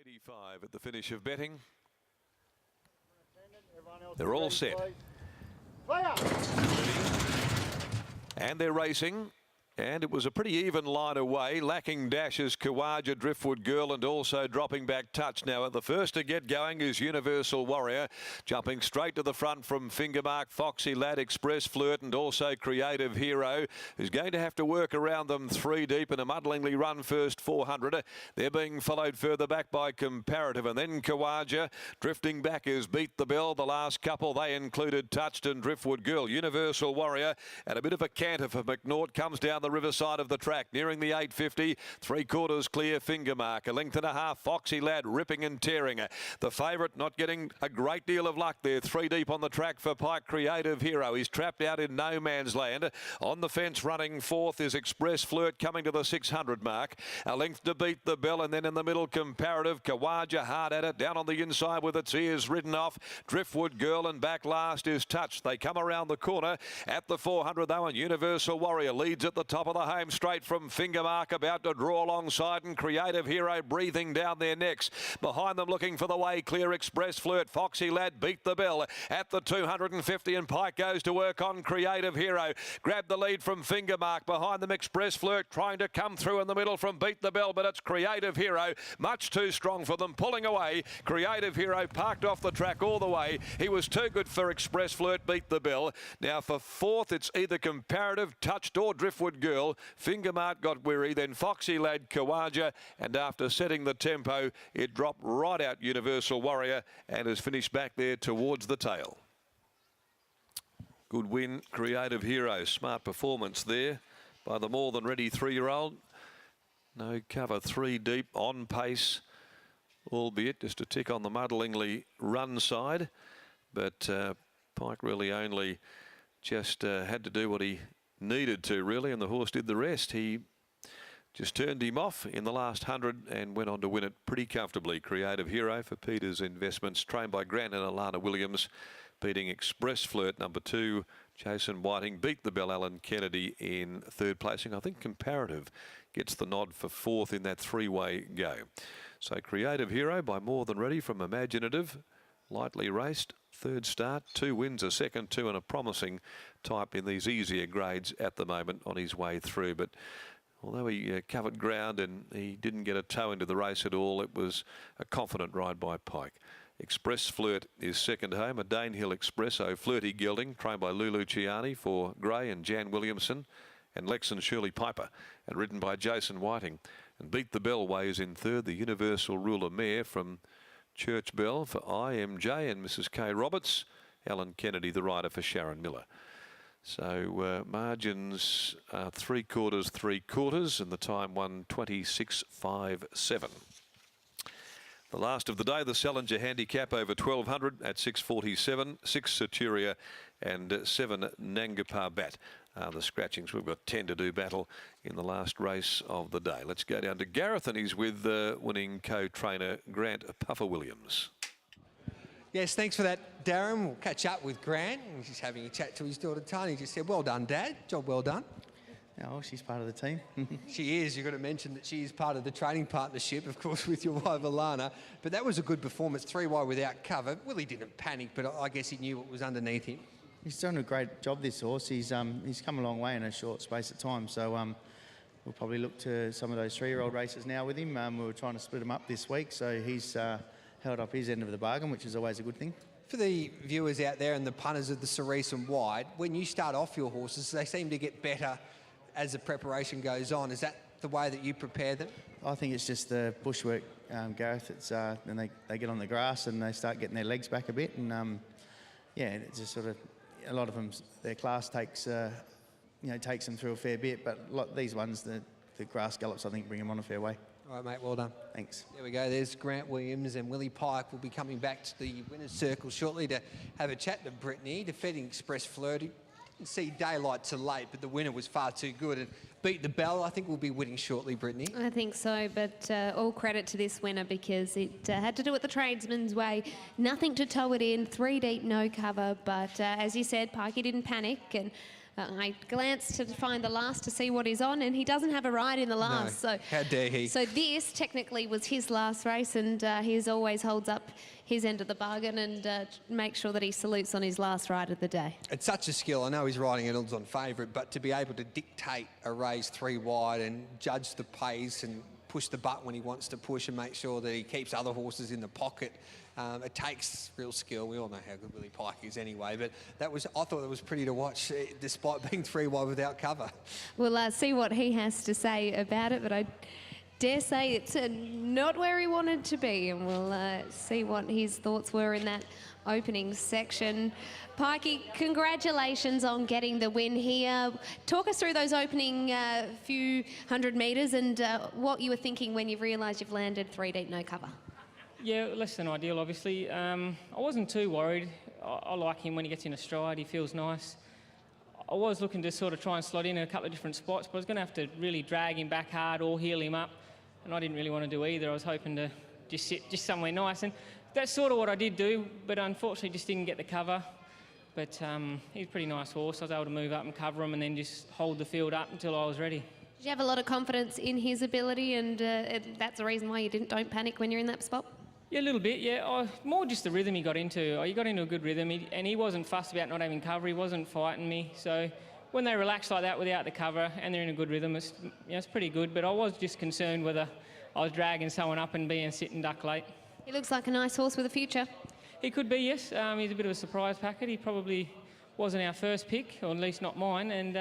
85 at the finish of betting. They're all set. And they're racing. And it was a pretty even line away. Lacking dashes, Kawaja, Driftwood Girl, and also dropping back Touch. Now, the first to get going is Universal Warrior. Jumping straight to the front from Fingermark, Foxy Lad, Express Flirt, and also Creative Hero, who's going to have to work around them three deep in a muddlingly run first 400. They're being followed further back by Comparative, and then Kawaja. Drifting back is Beat the Bell. The last couple, they included Touched and Driftwood Girl. Universal Warrior, and a bit of a canter for McNaught, comes down the riverside of the track, nearing the 850, 3/4 clear Fingermark, a length and a half, Foxy Lad ripping and tearing. The favourite not getting a great deal of luck there, three deep on the track for Pike, Creative Hero. He's trapped out in no man's land. On the fence running fourth is Express Flirt, coming to the 600 mark, a length to Beat the Bell, and then in the middle Comparative. Kawaja hard at it, down on the inside with its ears ridden off. Driftwood Girl, and back last is Touch. They come around the corner at the 400 though, and Universal Warrior leads at the top of the home straight from Fingermark, about to draw alongside, and Creative Hero breathing down their necks. Behind them looking for the way clear, Express Flirt, Foxy Lad, Beat the Bell at the 250, and Pike goes to work on Creative Hero. Grab the lead from Fingermark. Behind them Express Flirt trying to come through in the middle from Beat the Bell, but it's Creative Hero much too strong for them, pulling away. Creative Hero parked off the track all the way. He was too good for Express Flirt, Beat the Bell. Now for fourth it's either Comparative, Touched, or Driftwood Girl. Fingermark got weary, then Foxy Lad, Kawaja, and after setting the tempo, it dropped right out Universal Warrior and has finished back there towards the tail. Good win, Creative Hero. Smart performance there by the more than ready 3-year-old. No cover, three deep, on pace, albeit just a tick on the muddlingly run side. But Pike really only just had to do what he needed to, really, and the horse did the rest. He just turned him off in the last 100 and went on to win it pretty comfortably. Creative Hero for Peter's Investments, trained by Grant and Alana Williams, beating Express Flirt, number 2, Jason Whiting. Beat the Bell, Alan Kennedy in third placing. I think Comparative gets the nod for fourth in that three-way go. So Creative Hero by More Than Ready from Imaginative, lightly raced. Third start, 2 wins, a second 2, and a promising type in these easier grades at the moment on his way through. But although he covered ground and he didn't get a toe into the race at all, it was a confident ride by Pike. Express Flirt is second home, a Danehill Expresso Flirty Gelding, trained by Lulu Ciani for Gray and Jan Williamson, and Lex and Shirley Piper, and ridden by Jason Whiting. And Beat the Bell weighs in third, the Universal Ruler Mare from Church Bell for IMJ and Mrs. K. Roberts. Alan Kennedy, the rider for Sharon Miller. So margins are 3/4, and the time 1:26.57. The last of the day, the Salinger Handicap over 1200 at 6:47. 6 Saturia and 7 Nangapar Bat. The scratchings. We've got 10 to do battle in the last race of the day. Let's go down to Gareth, and he's with winning co-trainer Grant Puffer Williams. Yes, thanks for that, Darren. We'll catch up with Grant. He's just having a chat to his daughter Tony. He just said, "Well done, Dad. Job well done." Oh, she's part of the team. She is. You've got to mention that she is part of the training partnership, of course, with your wife Alana. But that was a good performance, 3 wide without cover. Willie didn't panic, but I guess he knew what was underneath him. He's done a great job, this horse. He's come a long way in a short space of time. So we'll probably look to some of those 3-year-old races now with him. We were trying to split him up this week, so he's held up his end of the bargain, which is always a good thing. For the viewers out there and the punters of the Cerise and Wide, when you start off your horses, they seem to get better as the preparation goes on. Is that the way that you prepare them? I think it's just the bushwork, Gareth. It's then they get on the grass and they start getting their legs back a bit, and yeah, it's just sort of a lot of them. Their class takes takes them through a fair bit, but these ones, the grass gallops, I think, bring them on a fair way. All right, mate, well done. Thanks. There we go. There's Grant Williams, and Willie Pike will be coming back to the winner's circle shortly to have a chat to Brittany, defending Express Flirty. See daylight too late, but the winner was far too good. And Beat the Bell, I think we'll be winning shortly, Brittany. I think so, but all credit to this winner because it had to do it the tradesman's way. Nothing to tow it in, 3 deep, no cover. But as you said, Pikey didn't panic, and I glanced to find the last to see what he's on, and he doesn't have a ride in the last. No. So How dare he? So this technically was his last race, and he always holds up his end of the bargain and makes sure that he salutes on his last ride of the day. It's such a skill. I know he's riding it odds on favourite, but to be able to dictate a race 3 wide and judge the pace and push the butt when he wants to push and make sure that he keeps other horses in the pocket, it takes real skill. We all know how good Willie Pike is anyway, but I thought it was pretty to watch, despite being 3 wide without cover. We'll see what he has to say about it, but I dare say it's not where he wanted to be, and we'll see what his thoughts were in that opening section. Pikey, congratulations on getting the win here. Talk us through those opening few hundred metres and what you were thinking when you realised you've landed 3 deep, no cover. Yeah, less than ideal, obviously. I wasn't too worried. I like him when he gets in a stride. He feels nice. I was looking to sort of try and slot in a couple of different spots, but I was going to have to really drag him back hard or heel him up, and I didn't really want to do either. I was hoping to just sit just somewhere nice, and that's sort of what I did do, but unfortunately just didn't get the cover. But he's a pretty nice horse. I was able to move up and cover him and then just hold the field up until I was ready. Did you have a lot of confidence in his ability, and that's the reason why you don't panic when you're in that spot? Yeah, a little bit, yeah. More just the rhythm he got into. He got into a good rhythm, and he wasn't fussed about not having cover. He wasn't fighting me. So when they relax like that without the cover and they're in a good rhythm, it's pretty good. But I was just concerned whether I was dragging someone up and being sit and duck late. He looks like a nice horse with a future. He could be, yes. He's a bit of a surprise packet. He probably wasn't our first pick, or at least not mine. And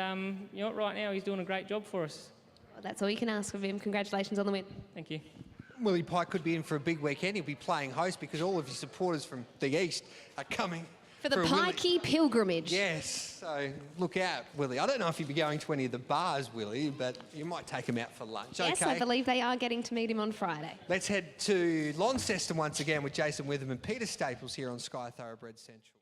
right now he's doing a great job for us. Well, that's all you can ask of him. Congratulations on the win. Thank you. Willie Pike could be in for a big weekend. He'll be playing host because all of his supporters from the east are coming for the a Willie. Pikey pilgrimage. Yes, so look out, Willie. I don't know if you'd be going to any of the bars, Willie, but you might take him out for lunch. Yes, okay. I believe they are getting to meet him on Friday. Let's head to Launceston once again with Jason Witham and Peter Staples here on Sky Thoroughbred Central.